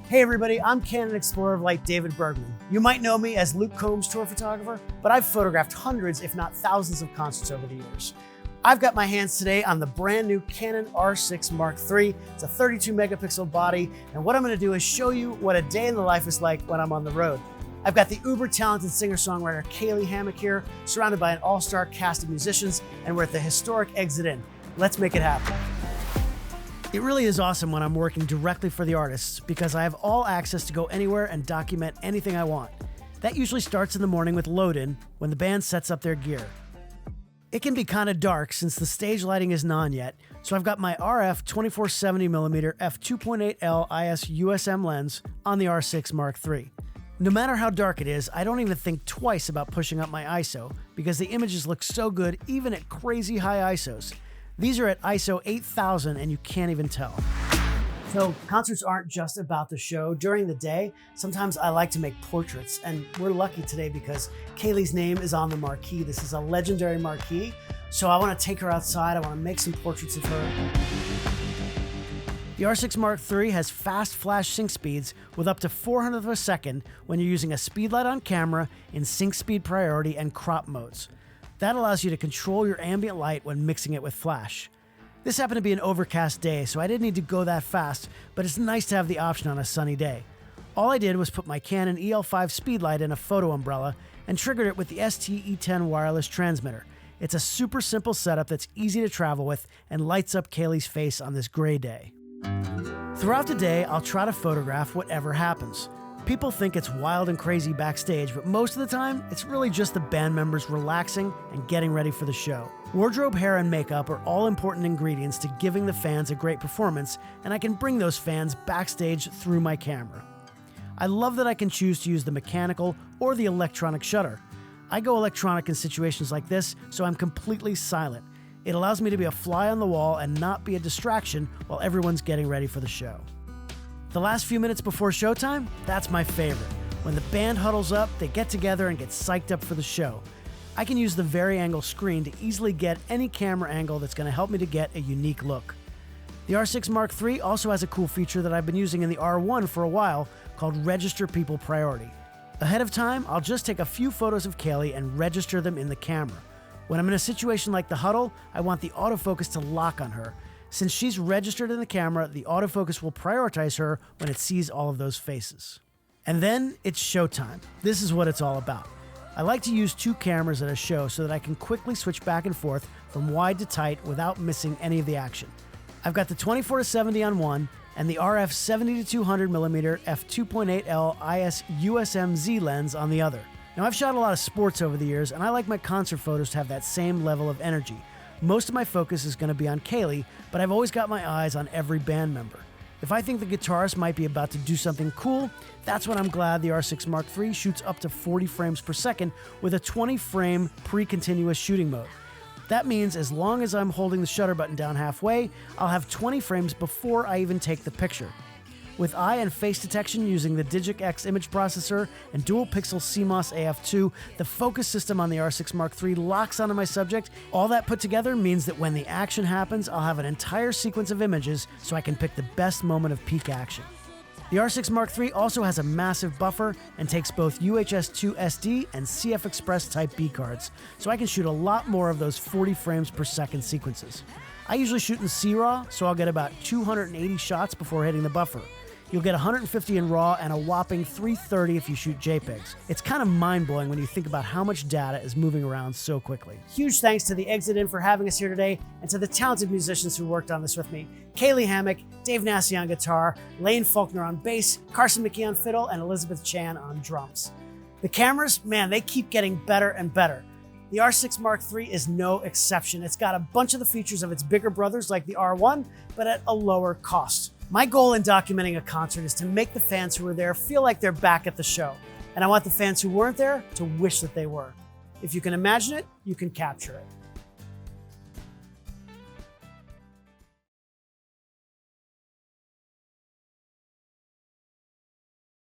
Hey everybody, I'm Canon Explorer of Light David Bergman. You might know me as Luke Combs' tour photographer, but I've photographed hundreds, if not thousands of concerts over the years. I've got my hands today on the brand new Canon R6 Mark III. It's a 32 megapixel body, and what I'm gonna do is show you what a day in the life is like when I'm on the road. I've got the uber talented singer-songwriter Kaylee Hammack here, surrounded by an all-star cast of musicians, and we're at the historic Exit Inn. Let's make it happen. It really is awesome when I'm working directly for the artists because I have all access to go anywhere and document anything I want. That usually starts in the morning with load-in when the band sets up their gear. It can be kind of dark since the stage lighting isn't on yet, so I've got my RF 24-70mm f2.8L IS USM lens on the R6 Mark III. No matter how dark it is, I don't even think twice about pushing up my ISO because the images look so good even at crazy high ISOs. These are at ISO 8000 and you can't even tell. So concerts aren't just about the show. During the day, sometimes I like to make portraits, and we're lucky today because Kaylee's name is on the marquee. This is a legendary marquee, so I want to take her outside. I want to make some portraits of her. The R6 Mark III has fast flash sync speeds with up to 400th of a second when you're using a speedlight on camera in sync speed priority and crop modes. That allows you to control your ambient light when mixing it with flash. This happened to be an overcast day, so I didn't need to go that fast, but it's nice to have the option on a sunny day. All I did was put my Canon EL5 speedlight in a photo umbrella and triggered it with the ST-E10 wireless transmitter. It's a super simple setup that's easy to travel with and lights up Kaylee's face on this gray day. Throughout the day, I'll try to photograph whatever happens. People think it's wild and crazy backstage, but most of the time, it's really just the band members relaxing and getting ready for the show. Wardrobe, hair, and makeup are all important ingredients to giving the fans a great performance, and I can bring those fans backstage through my camera. I love that I can choose to use the mechanical or the electronic shutter. I go electronic in situations like this, so I'm completely silent. It allows me to be a fly on the wall and not be a distraction while everyone's getting ready for the show. The last few minutes before showtime, that's my favorite. When the band huddles up, they get together and get psyched up for the show. I can use the vari-angle screen to easily get any camera angle that's going to help me to get a unique look. The R6 Mark III also has a cool feature that I've been using in the R1 for a while called Register People Priority. Ahead of time, I'll just take a few photos of Kaylee and register them in the camera. When I'm in a situation like the huddle, I want the autofocus to lock on her. Since she's registered in the camera, the autofocus will prioritize her when it sees all of those faces. And then it's showtime. This is what it's all about. I like to use two cameras at a show so that I can quickly switch back and forth from wide to tight without missing any of the action. I've got the 24-70 on one and the RF 70-200mm f2.8L IS USM Z lens on the other. Now I've shot a lot of sports over the years and I like my concert photos to have that same level of energy. Most of my focus is going to be on Kaylee, but I've always got my eyes on every band member. If I think the guitarist might be about to do something cool, that's when I'm glad the R6 Mark III shoots up to 40 frames per second with a 20-frame pre-continuous shooting mode. That means as long as I'm holding the shutter button down halfway, I'll have 20 frames before I even take the picture. With eye and face detection using the Digic X image processor and dual pixel CMOS AF2, the focus system on the R6 Mark III locks onto my subject. All that put together means that when the action happens, I'll have an entire sequence of images so I can pick the best moment of peak action. The R6 Mark III also has a massive buffer and takes both UHS-2 SD and CF Express Type B cards, so I can shoot a lot more of those 40 frames per second sequences. I usually shoot in C-RAW, so I'll get about 280 shots before hitting the buffer. You'll get 150 in RAW and a whopping 330 if you shoot JPEGs. It's kind of mind-blowing when you think about how much data is moving around so quickly. Huge thanks to the Exit Inn for having us here today and to the talented musicians who worked on this with me. Kaylee Hammack, Dave Nassy on guitar, Lane Faulkner on bass, Carson McKee on fiddle, and Elizabeth Chan on drums. The cameras, man, they keep getting better and better. The R6 Mark III is no exception. It's got a bunch of the features of its bigger brothers like the R1, but at a lower cost. My goal in documenting a concert is to make the fans who were there feel like they're back at the show. And I want the fans who weren't there to wish that they were. If you can imagine it, you can capture it.